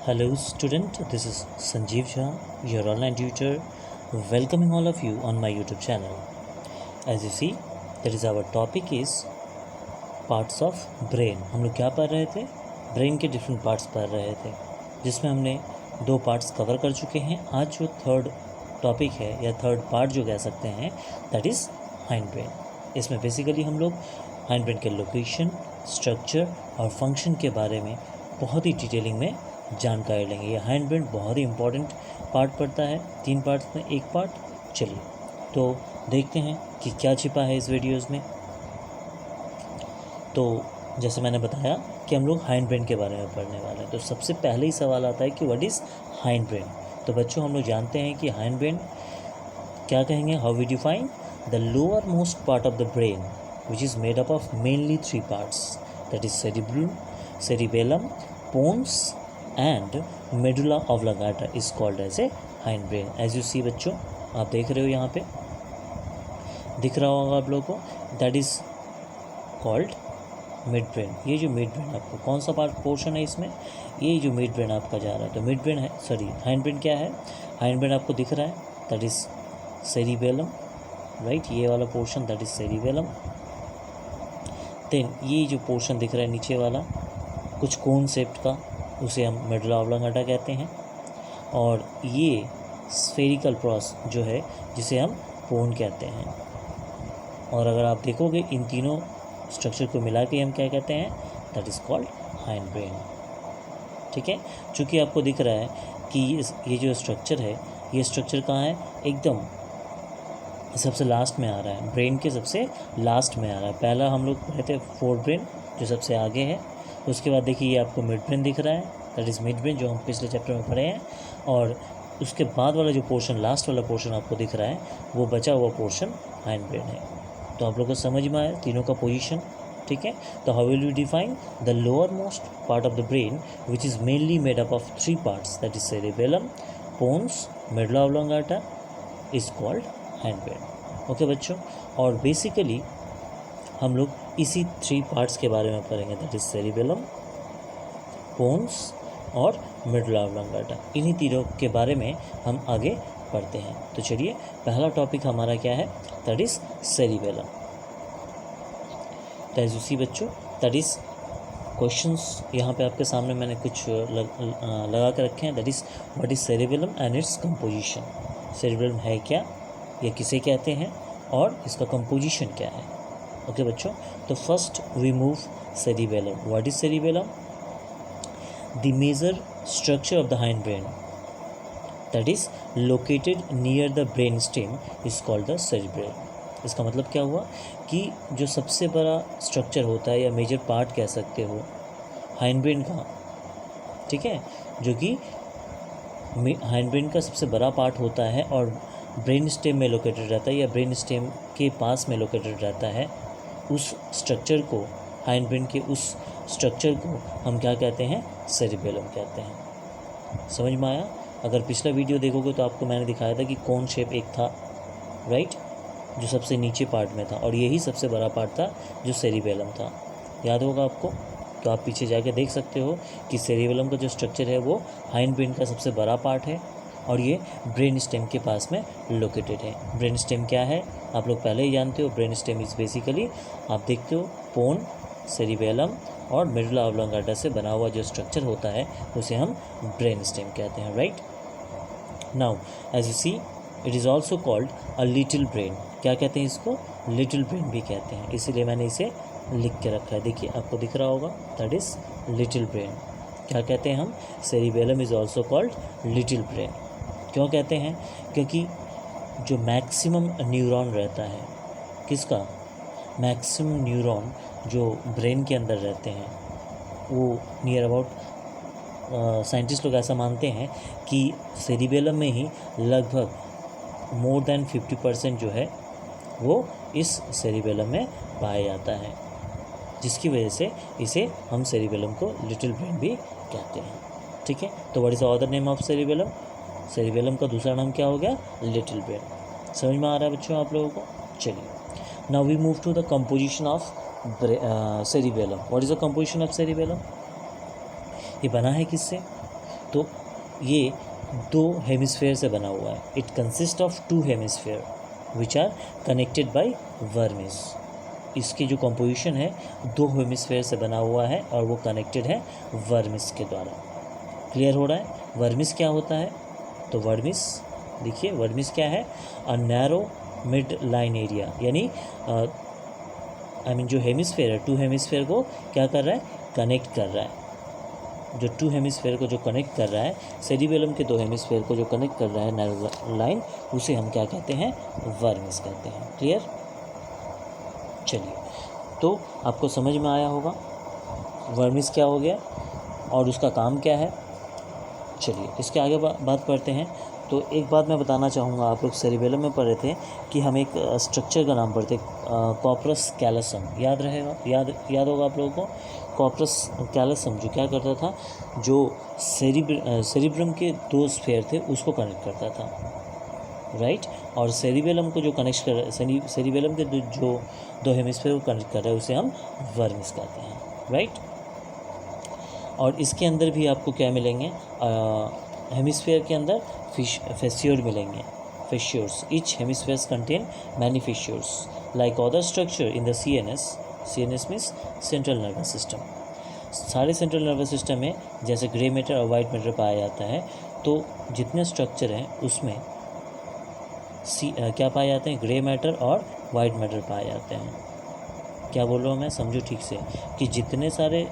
Hello student, this is Sanjeev Jha, your online tutor, welcoming all of you on my YouTube channel. As you see, that is our topic is parts of brain. हम लोग क्या पढ़ रहे थे? Brain के different parts पढ़ रहे थे, जिसमें हमने 2 पार्ट्स कवर कर चुके हैं. आज जो थर्ड टॉपिक है या थर्ड पार्ट जो कह सकते हैं, दैट इज़ हाइंड ब्रेन. इसमें बेसिकली हम लोग हाइंड ब्रेन के लोकेशन, स्ट्रक्चर और फंक्शन के बारे में बहुत ही डिटेलिंग में जानकारी लेंगे. ये हाइंड ब्रेन बहुत ही इंपॉर्टेंट पार्ट पड़ता है. 3 पार्ट्स में एक पार्ट. चलिए तो देखते हैं कि क्या छिपा है इस वीडियोस में. तो जैसे मैंने बताया कि हम लोग हाइंड ब्रेन के बारे में पढ़ने वाले हैं. तो सबसे पहले ही सवाल आता है कि व्हाट इज़ हाइंड ब्रेन. तो बच्चों हम लोग जानते हैं कि हाइंड ब्रेन क्या कहेंगे. How we define the lower most part of the brain which is made up of mainly 3 parts, that is cerebellum, pons and medulla oblongata is called as a hind brain. as you see बच्चों, आप देख रहे हो यहाँ पे दिख रहा होगा आप लोगों को, that is called mid brain. ये जो मिड ब्रेन आपको कौन सा पार्ट पोर्शन है इसमें, ये जो मिड ब्रेन आपका जा रहा है. तो मिड ब्रेन है, सॉरी हाइंड ब्रेन क्या है. हाइंड ब्रेन आपको दिख रहा है, दैट इज़ सेरिबेलम, राइट. ये वाला portion that is cerebellum. Then ये जो पोर्शन दिख रहा है नीचे वाला कुछ कोन शेप्ड का, उसे हम मेडुला ऑब्लोंगाटा कहते हैं. और ये स्फेरिकल प्रॉस जो है जिसे हम पोन कहते हैं. और अगर आप देखोगे इन तीनों स्ट्रक्चर को मिला के हम क्या कहते हैं, that is called hind brain. ठीक है. चूँकि आपको दिख रहा है कि ये जो स्ट्रक्चर है, ये स्ट्रक्चर कहाँ है, एकदम सबसे लास्ट में आ रहा है. ब्रेन के सबसे लास्ट में आ रहा है. पहला हम लोग पढ़े थे फोर ब्रेन जो सबसे आगे है. उसके बाद देखिए ये आपको मिड ब्रेन दिख रहा है, दैट इज़ मिड ब्रेन जो हम पिछले चैप्टर में पढ़े हैं. और उसके बाद वाला जो पोर्शन, लास्ट वाला पोर्शन आपको दिख रहा है, वो बचा हुआ पोर्शन हाइंड ब्रेन है. तो आप लोग को समझ में आया तीनों का पोजीशन. ठीक है. तो how will you define the lower most part of the brain which is mainly made up of 3 parts, that is cerebellum, pons, medulla oblongata is called hind brain. Okay बच्चों. और बेसिकली हम लोग इसी 3 parts के बारे में पढ़ेंगे, that is cerebellum, पोन्स और मेडुला ऑब्लोंगाटा. इन्हीं तीनों के बारे में हम आगे पढ़ते हैं. तो चलिए पहला टॉपिक हमारा क्या है, that is cerebellum. As you see बच्चों, दैट इज क्वेश्चंस यहाँ पे आपके सामने मैंने कुछ लगा के रखे हैं. That is what is cerebellum and its composition. Cerebellum है क्या, ये किसे कहते हैं, और इसका कंपोजिशन क्या है. ओके बच्चों. तो first we move cerebellum. What is cerebellum? The major structure of the hind brain that is located near the brain stem is called the cerebrum. इसका मतलब क्या हुआ कि जो सबसे बड़ा स्ट्रक्चर होता है या मेजर पार्ट कह सकते हो हाइंड ब्रेन का, ठीक है, जो कि हाइंड ब्रेन का सबसे बड़ा पार्ट होता है और ब्रेन स्टेम में लोकेटेड रहता है या ब्रेन स्टेम के पास में लोकेटेड रहता है, उस स्ट्रक्चर को, हाइंड ब्रेन के उस स्ट्रक्चर को हम क्या कहते हैं, सेरिबेलम कहते हैं. समझ में आया. अगर पिछला वीडियो देखोगे तो आपको मैंने दिखाया था कि कोन शेप एक था, राइट, जो सबसे नीचे पार्ट में था, और यही सबसे बड़ा पार्ट था जो सेरिबेलम था. याद होगा आपको. तो आप पीछे जाके देख सकते हो कि सेरिबेलम का जो स्ट्रक्चर है वो हाइंड ब्रेन का सबसे बड़ा पार्ट है और ये ब्रेन स्टेम के पास में लोकेटेड है. ब्रेन स्टेम क्या है आप लोग पहले ही जानते हो. ब्रेन स्टेम इज़ बेसिकली, आप देखते हो, पोन, सेरिबेलम और मेडुला ऑब्लोंगाटा से बना हुआ जो स्ट्रक्चर होता है उसे हम ब्रेन स्टेम कहते हैं, राइट. Now as you see, it is also called a little brain. क्या कहते हैं इसको, लिटिल ब्रेन भी कहते हैं. इसीलिए मैंने इसे लिख के रखा है. देखिए आपको दिख रहा होगा, दैट इज़ लिटिल ब्रेन. क्या कहते हैं हम, cerebellum is also called little brain. क्यों कहते हैं, क्योंकि जो मैक्सिमम न्यूरॉन रहता है, किसका, मैक्सिमम न्यूरॉन जो ब्रेन के अंदर रहते हैं, वो नियर अबाउट साइंटिस्ट लोग ऐसा मानते हैं कि सेरिबेलम में ही लगभग मोर देन 50% जो है वो इस सेरिबेलम में पाया जाता है, जिसकी वजह से इसे हम सेरिबेलम को लिटिल ब्रेन भी कहते हैं. ठीक है. तो what is the other name of cerebellum? Cerebellum का दूसरा नाम क्या हो गया, लिटिल ब्रेन. समझ में आ रहा है बच्चों आप लोगों को. चलिए, now we move to the composition of cerebellum. What is the composition of cerebellum? ये बना है किससे, तो ये 2 हेमिस्फेयर से बना हुआ है। It consist of 2 hemisphere which are connected by vermis. इसकी जो कंपोजिशन है 2 हेमिस्फेयर से बना हुआ है और वो कनेक्टेड है वर्मिस के द्वारा। क्लियर हो रहा है? वर्मिस क्या होता है? तो वर्मिस देखिए, वर्मिस क्या है? A narrow mid line area, यानी जो हेमिस्फेयर है 2 हेमिस्फेयर को क्या कर रहा है? कनेक्ट कर रहा है। जो 2 हेमिस्फेयर को जो कनेक्ट कर रहा है, सेरिबेलम के 2 हेमिस्फेयर को जो कनेक्ट कर रहा है नैरो लाइन, उसे हम क्या कहते हैं? वर्मिस कहते हैं। क्लियर? चलिए, तो आपको समझ में आया होगा वर्मिस क्या हो गया और उसका काम क्या है। चलिए इसके आगे बात करते हैं। तो एक बात मैं बताना चाहूँगा, आप लोग सेरिबेलम में पढ़े थे कि हम एक स्ट्रक्चर का नाम पढ़ते, कॉर्पस कैलोसम। याद रहेगा, याद होगा आप लोगों को। कॉर्पस कैलोसम जो क्या करता था, जो सेरिब्रम के 2 स्फेयर थे उसको कनेक्ट करता था, राइट। और सेरिबेलम को जो कनेक्ट कर रहा है, सेरिबेलम के जो 2 हेमिस्फेयर को कनेक्ट कर रहा है, उसे हम वर्मिस कहते हैं, राइट। और इसके अंदर भी आपको क्या मिलेंगे? हेमिस्फेयर के अंदर फेस्योर मिलेंगे, fissures. Each hemispheres contain many fissures like other structure in the CNS means central nervous system. सारे सेंट्रल नर्वस सिस्टम में जैसे ग्रे मैटर और वाइट मैटर पाया जाता है, तो जितने स्ट्रक्चर हैं उसमें क्या पाए जाते हैं? ग्रे मैटर और वाइट मैटर पाए जाते हैं। क्या बोल रहा हूँ मैं, समझो ठीक से, कि जितने सारे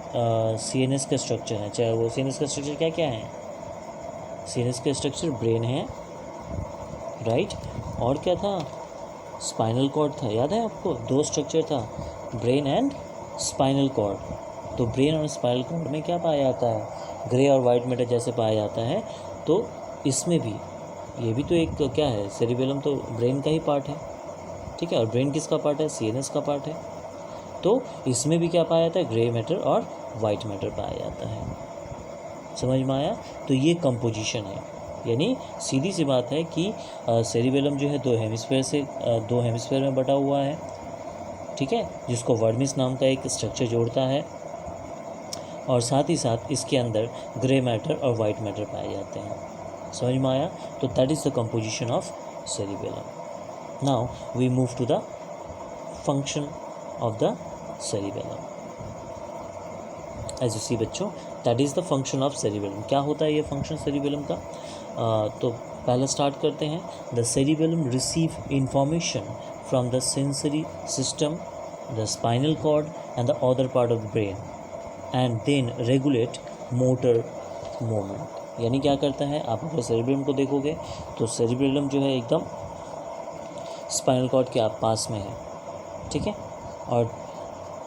CNS के स्ट्रक्चर हैं, चाहे वो CNS का स्ट्रक्चर क्या क्या है? CNS के स्ट्रक्चर ब्रेन है, राइट, और क्या था? स्पाइनल कॉर्ड था। याद है आपको? 2 स्ट्रक्चर था, ब्रेन एंड स्पाइनल कॉर्ड। तो ब्रेन और स्पाइनल कॉर्ड में क्या पाया जाता है? ग्रे और वाइट मैटर जैसे पाया जाता है। तो इसमें भी ये भी तो एक क्या है? सेरिबेलम तो ब्रेन का ही पार्ट है, ठीक है। और ब्रेन किसका पार्ट है? CNS का पार्ट है। तो इसमें भी क्या पाया जाता है? ग्रे मैटर और वाइट मैटर पाया जाता है। समझ में आया? तो ये कंपोजिशन है, यानी सीधी सी बात है कि सेरिबेलम जो है 2 हेमिस्फेयर में बटा हुआ है, ठीक है, जिसको वर्मिस नाम का एक स्ट्रक्चर जोड़ता है, और साथ ही साथ इसके अंदर ग्रे मैटर और वाइट मैटर पाए जाते हैं। समझ में आया? तो that is the composition of cerebellum. Now we move to the function of the cerebellum. As you see बच्चों, that is the function of cerebellum. क्या होता है ये फंक्शन सेरिबेलम का? तो पहले स्टार्ट करते हैं। The cerebellum receive information from the sensory system, the spinal cord and the other part of the brain and then regulate motor movement. यानी क्या करता है? आप अगर सेरिबेलम को देखोगे तो सेरिबेलम जो है एकदम स्पाइनल कॉर्ड के पास में है, ठीक है। और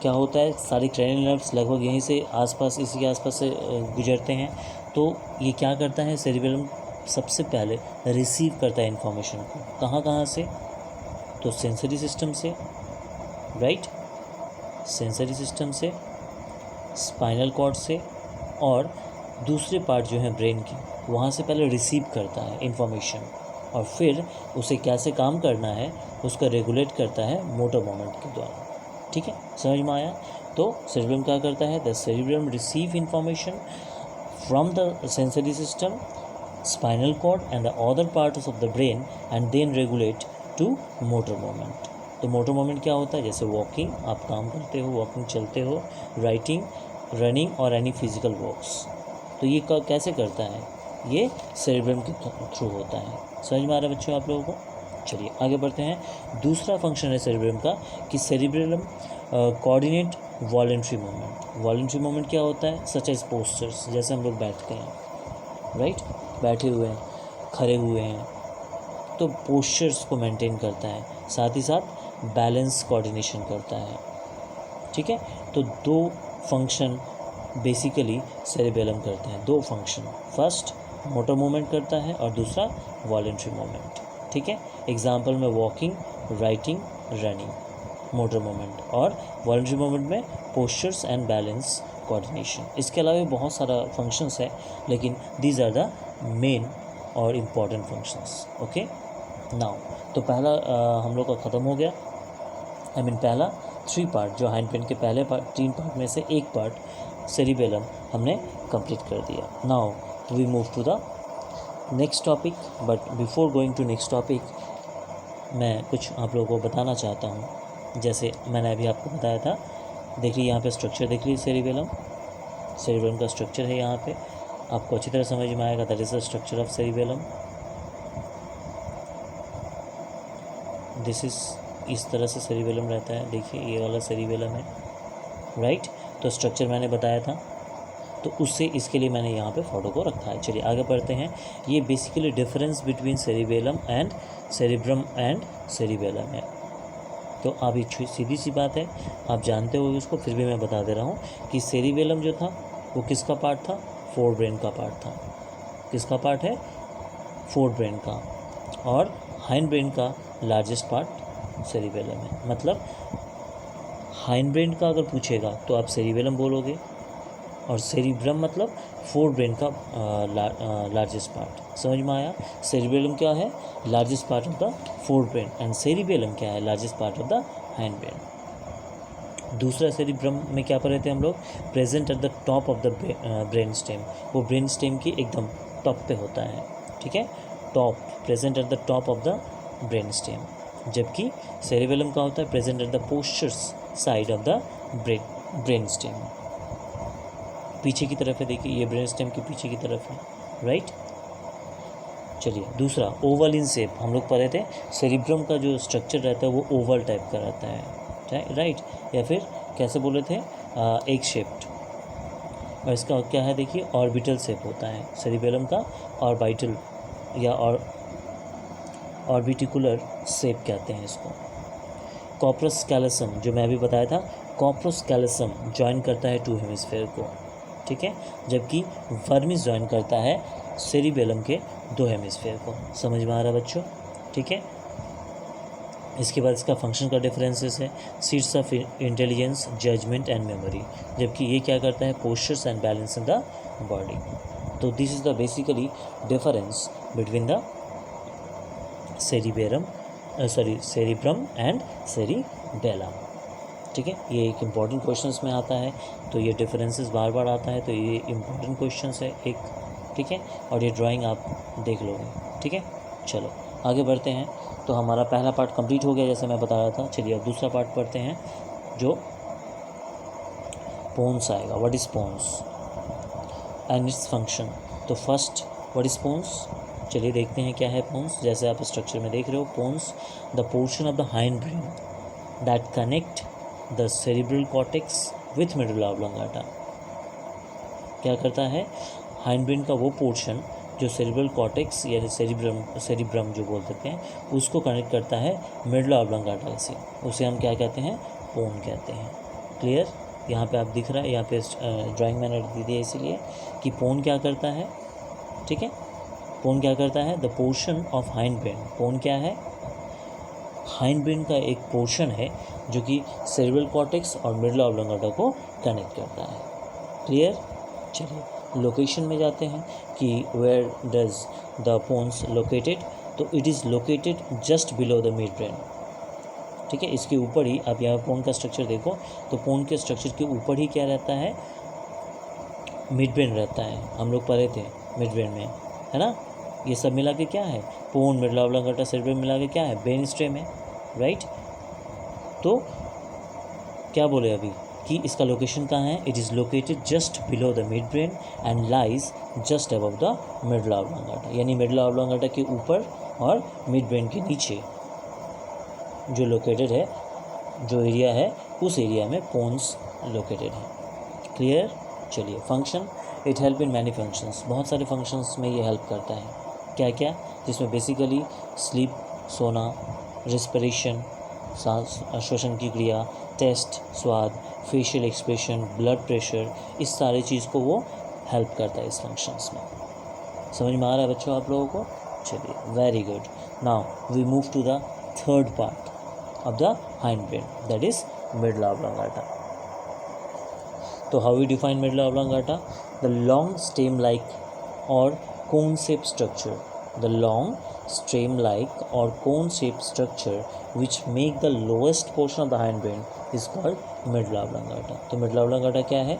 क्या होता है? सारे क्रेनियल नर्व्स लगभग यहीं से आसपास, इसी के आसपास से गुजरते हैं। तो ये क्या करता है? सेरिबेलम सबसे पहले रिसीव करता है इन्फॉर्मेशन को। कहाँ से? तो सेंसरी सिस्टम से, राइट, सेंसरी सिस्टम से, स्पाइनल कॉर्ड से, और दूसरे पार्ट जो है ब्रेन की, वहाँ से पहले रिसीव करता है इन्फॉर्मेशन, और फिर उसे कैसे काम करना है उसका रेगुलेट करता है मोटर मूवमेंट के द्वारा, ठीक है। समझ में आया? तो सेरिबेलम क्या करता है? The cerebellum receive information from the sensory system, spinal cord and the other parts of the brain and then regulate to motor movement. तो मोटर मूवमेंट क्या होता है? जैसे वॉकिंग, आप काम करते हो, वॉकिंग चलते हो, राइटिंग, रनिंग और एनी फिजिकल वर्क्स। तो ये कैसे करता है? ये सेरिबेलम के थ्रू होता है। समझ में आ रहा है बच्चों आप लोगों को? चलिए आगे बढ़ते हैं। दूसरा फंक्शन है सेरिबेलम का कि cerebellum coordinate voluntary movement. Voluntary movement क्या होता है? सच एज पोस्चर्स, जैसे हम लोग बैठते हैं, राइट, बैठे हुए हैं, खड़े हुए हैं, तो पोस्चर्स को मेंटेन करता है, साथ ही साथ बैलेंस कोऑर्डिनेशन करता है, ठीक है। तो 2 फंक्शन बेसिकली सेरिबेलम करते हैं, 2 फंक्शन। फर्स्ट मोटर मूवमेंट करता है और दूसरा वॉलेंट्री मूवमेंट, ठीक है। एग्जाम्पल में walking, writing, running, motor movement, और वॉलेंट्री मूवमेंट में पोस्चर्स एंड बैलेंस कोऑर्डिनेशन। इसके अलावा बहुत सारा फंक्शंस है, लेकिन दीज आर द मेन और इम्पॉर्टेंट फंक्शंस। ओके, नाउ तो पहला हम लोग का ख़त्म हो गया। पहला 3 पार्ट जो हाइंड पेन के पहले 3 पार्ट में से एक पार्ट सेरिबेलम हमने कंप्लीट कर दिया। Now we move to the next topic, but before going to next topic मैं कुछ आप लोगों को बताना चाहता हूँ। जैसे मैंने अभी आपको बताया था, देखिए यहाँ पे स्ट्रक्चर देख लीजिए, सेरिबेलम का स्ट्रक्चर है यहाँ पे, आपको अच्छी तरह समझ में आएगा। That is the structure of cerebellum. This is, इस तरह से सेरिबेलम रहता है, देखिए ये वाला सेरिबेलम है, राइट। तो स्ट्रक्चर मैंने बताया था, तो उससे इसके लिए मैंने यहाँ पे फोटो को रखा है। चलिए आगे बढ़ते हैं। ये basically difference between cerebellum and cerebrum and cerebellum है। तो अब ये सीधी सी बात है, आप जानते हो इसको, फिर भी मैं बता दे रहा हूँ कि सेरिबेलम जो था वो किसका पार्ट था? फोर ब्रेन का पार्ट था। किसका पार्ट है? फोर ब्रेन का। और हाइंड ब्रेन का लार्जेस्ट पार्ट सेरिबेलम है। मतलब हाइंड ब्रेन का अगर पूछेगा तो आप सेरिबेलम बोलोगे, और सेरिब्रम मतलब फोर ब्रेन का लार्जेस्ट पार्ट। समझ में आया? सेरिबेलम क्या है? Largest part of the fore brain, and cerebellum क्या है? Largest part of the hind brain. दूसरा सेरिब्रम में क्या पढ़े थे हम लोग? Present at the top of the brain stem. वो ब्रेन स्टेम की एकदम टॉप पे होता है, ठीक है, top, present at the top of the brain stem. जबकि सेरिबेलम का होता है present at the postures side of the brain stem, पीछे की तरफ है। देखिए ये ब्रेन स्टेम के पीछे की तरफ है, राइट। चलिए दूसरा, ओवल इन शेप। हम लोग पढ़े थे सेरिब्रम का जो स्ट्रक्चर रहता है वो ओवल टाइप का रहता है, राइट, या फिर कैसे बोले थे, एग शेप्ड। और इसका क्या है? देखिए ऑर्बिटल शेप होता है सेरिबेलम का, ऑर्बिटल या ऑर्बिटिकुलर शेप कहते हैं इसको। कॉर्पस कैलोसम, जो मैं अभी बताया था, कॉर्पस कैलोसम ज्वाइन करता है टू हेमिस्फेयर को, ठीक है, जबकि वर्मिस ज्वाइन करता है सेरिबेलम के दो हेमिस्फेयर को। समझ में आ रहा है बच्चों? ठीक है। इसके बाद इसका फंक्शन का डिफरेंसेस है, seats of intelligence, judgement and memory, जबकि ये क्या करता है? Postures and balance in the body. तो this is the basically difference between the cerebrum and cerebellum, ठीक है। ये एक इम्पॉर्टेंट क्वेश्चंस में आता है, तो ये डिफरेंसेस बार बार आता है, तो ये इम्पॉर्टेंट क्वेश्चंस है एक, ठीक है, और ये ड्राइंग आप देख लोगे, ठीक है। चलो आगे बढ़ते हैं। तो हमारा पहला पार्ट कंप्लीट हो गया, जैसे मैं बता रहा था। चलिए अब दूसरा पार्ट पढ़ते हैं, जो पोन्स आएगा। What is pons and its function. तो फर्स्ट, व्हाट इज़ पोन्स? चलिए देखते हैं क्या है पोन्स। जैसे आप स्ट्रक्चर में देख रहे हो, pons the portion of the hind brain that connect the cerebral cortex with medulla oblongata. क्या करता है? हाइंड ब्रेन का वो पोर्शन जो सेरिब्रल कॉर्टेक्स यानी सेरिब्रम जो बोल सकते हैं, उसको कनेक्ट करता है मेडुला ऑब्लोंगाटा से। उसे हम क्या कहते हैं? पोन कहते हैं। क्लियर? यहाँ पे आप दिख रहा है, यहाँ पे ड्राइंग मैंने दी दी है इसीलिए कि पोन क्या करता है, ठीक है। पोन क्या करता है? The portion of hind brain. Pons क्या है? हाइंड ब्रेन का एक पोर्शन है जो कि सेरिब्रल कॉर्टेक्स और मेडुला ऑब्लोंगाटा को कनेक्ट करता है। क्लियर? चलिए लोकेशन में जाते हैं कि where does the pons located. तो it is located just below the mid brain, ठीक है। इसके ऊपर ही आप यहाँ पोन का स्ट्रक्चर देखो, तो पोन के स्ट्रक्चर के ऊपर ही क्या रहता है? मिड ब्रेन रहता है। हम लोग पढ़े थे मिड ब्रेन में, है ना। ये सब मिला के क्या है? पोन, मेडुला ऑब्लोंगाटा, सेरिब्रम मिला के क्या है? ब्रेन स्टेम है, राइट। तो क्या बोले अभी कि इसका लोकेशन कहाँ है? It is located just below the mid brain and lies just above the medulla oblongata, यानी मेडुला ऑब्लोंगाटा के ऊपर और मिड ब्रेन के नीचे जो लोकेटेड है, जो एरिया है, उस एरिया में पोन्स लोकेटेड है। क्लियर? चलिए function, it help in many functions. बहुत सारे फंक्शंस में ये हेल्प करता है। क्या क्या? जिसमें बेसिकली स्लीप, सोना, रिस्पिरेशन, सांस श्वसन की क्रिया, टेस्ट, स्वाद, फेशियल एक्सप्रेशन, ब्लड प्रेशर, इस सारी चीज़ को वो हेल्प करता है इस फंक्शंस में। समझ में आ रहा है बच्चों आप लोगों को? चलिए very good. Now we move to the third part of the hind brain, that is medulla oblongata. So how we define medulla oblongata? The long stem-like or cone-shaped structure. The long stem-like or cone-shaped structure which make the lowest portion of the hind brain is called medulla oblongata. तो medulla oblongata क्या है?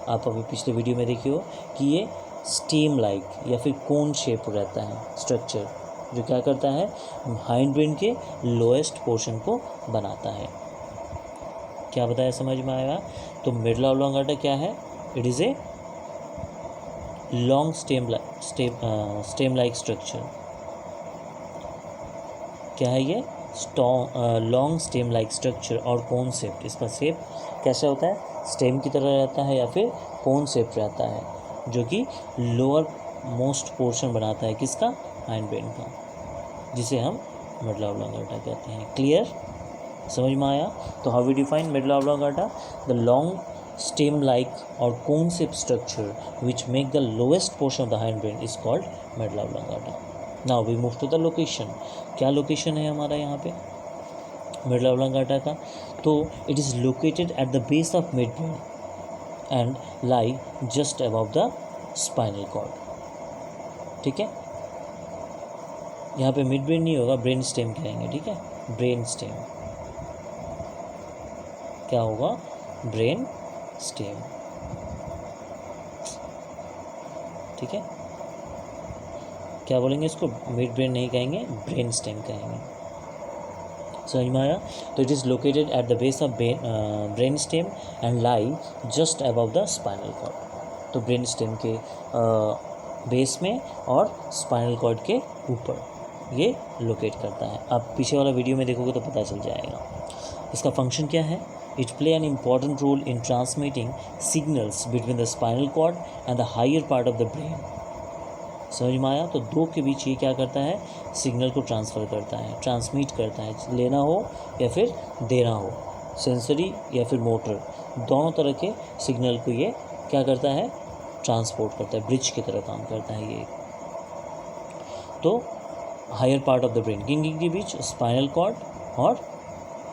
आप अभी पिछले video में देखिए हो कि ये स्टीम लाइक या फिर कोन शेप रहता है स्ट्रक्चर, जो क्या करता है, हाइंड ब्रेन के लोएस्ट पोर्शन को बनाता है। क्या बताया, समझ में आएगा? तो मेडुला ऑब्लोंगाटा क्या है? It is a long stem like structure. क्या है ये? लॉन्ग स्टेम लाइक स्ट्रक्चर और कोन शेप। इसका शेप कैसा होता है? स्टेम की तरह रहता है या फिर कोन शेप रहता है, जो कि लोअर मोस्ट पोर्शन बनाता है किसका? हाइंड ब्रेन का, जिसे हम मेडुला ऑब्लोंगाटा कहते हैं। क्लियर? समझ में आया? तो how we define medulla oblongata? The long stem like or cone shape structure which make the lowest portion of the hind brain is called medulla oblongata. Now we move to the location. क्या location है हमारा यहाँ पे medulla oblongata का? तो it is located at the base of mid brain and lie just above the spinal cord. ठीक है, यहाँ पे मिड ब्रेन नहीं होगा, ब्रेन स्टेम कहेंगे। ठीक है, ब्रेन स्टेम। क्या होगा? Brain stem. ठीक है, क्या बोलेंगे इसको? मिड ब्रेन नहीं कहेंगे, ब्रेन स्टेम कहेंगे। समझ में आया? तो it is located at the base of brain stem and lie just above the spinal cord. तो ब्रेन स्टेम के बेस में और स्पाइनल कॉर्ड के ऊपर ये लोकेट करता है। आप पीछे वाला वीडियो में देखोगे तो पता चल जाएगा। इसका फंक्शन क्या है? It play an important role in transmitting signals between the spinal cord and the higher part of the brain. समझ में आया? तो दो के बीच ये क्या करता है? सिग्नल को ट्रांसफ़र करता है, ट्रांसमिट करता है, लेना हो या फिर देना हो, सेंसरी या फिर मोटर, दोनों तरह के सिग्नल को ये क्या करता है? ट्रांसपोर्ट करता है, ब्रिज की तरह काम करता है ये। तो higher part of the brain, किंग के बीच, स्पाइनल कॉर्ड और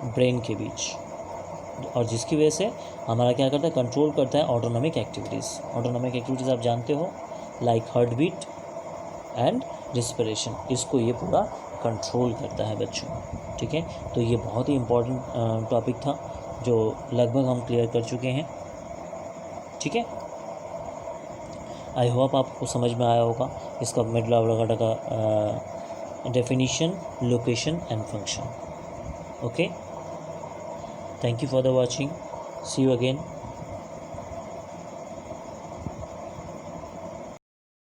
ब्रेन के बीच, और जिसकी वजह से हमारा क्या करता है? कंट्रोल करता है ऑटोनॉमिक एक्टिविटीज़। ऑटोनॉमिक एक्टिविटीज़ आप जानते हो, like heart beat and respiration, इसको ये पूरा कंट्रोल करता है बच्चों। ठीक है, तो ये बहुत ही इम्पोर्टेंट टॉपिक था जो लगभग हम क्लियर कर चुके हैं। ठीक है, आई होप आपको समझ में आया होगा इसका मेडुला ऑब्लोंगाटा का definition, location and function. Okay, thank you for the watching. See you again.